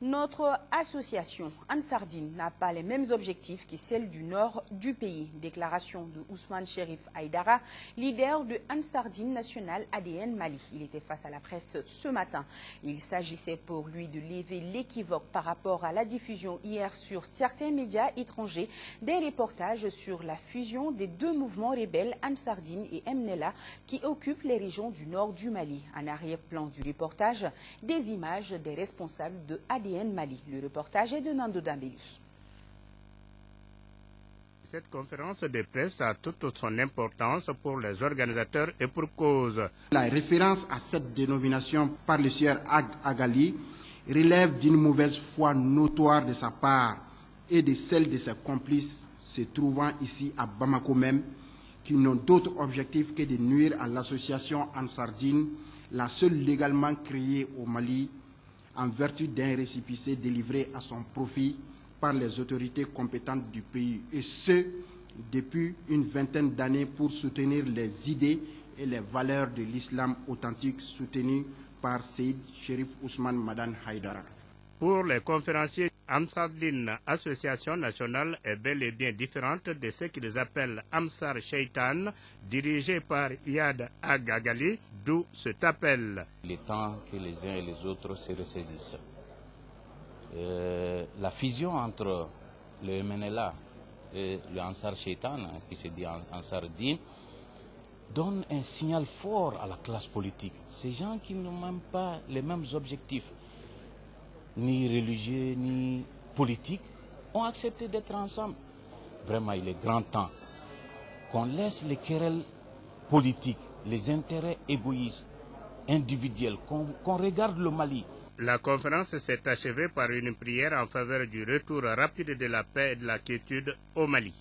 Notre association Ansardine n'a pas les mêmes objectifs que celle du nord du pays. Déclaration de Ousmane Cherif Aïdara, leader de Ansardine National ADN Mali. Il était face à la presse ce matin. Il s'agissait pour lui de lever l'équivoque par rapport à la diffusion hier sur certains médias étrangers des reportages sur la fusion des deux mouvements rebelles Ansardine et Mnela qui occupent les régions du nord du Mali. En arrière-plan du reportage, des images des responsables de ADN Mali. Le reportage est de Nando Dambeli. Cette conférence de presse a toute son importance pour les organisateurs et pour cause. La référence à cette dénomination par le sieur Ag Agali relève d'une mauvaise foi notoire de sa part et de celle de ses complices se trouvant ici à Bamako même, qui n'ont d'autre objectif que de nuire à l'association Ansardine, la seule légalement créée au Mali, en vertu d'un récépissé délivré à son profit par les autorités compétentes du pays, et ce, depuis une vingtaine d'années pour soutenir les idées et les valeurs de l'islam authentique soutenues par Seyd Cherif Ousmane Madan Haïdara. Pour les conférenciers, Ansardine Association nationale est bel et bien différente de ce qu'ils appellent Amsar Shaitan, dirigé par Iyad Agagali, d'où cet appel. Il est temps que les uns et les autres se ressaisissent. La fusion entre le MNLA et le Ansar Shaitan, qui se dit Ansar Din, donne un signal fort à la classe politique. Ces gens qui n'ont même pas les mêmes objectifs, ni religieux, ni politiques, ont accepté d'être ensemble. Vraiment, il est grand temps qu'on laisse les querelles politiques, les intérêts égoïstes, individuels, qu'on regarde le Mali. La conférence s'est achevée par une prière en faveur du retour rapide de la paix et de la quiétude au Mali.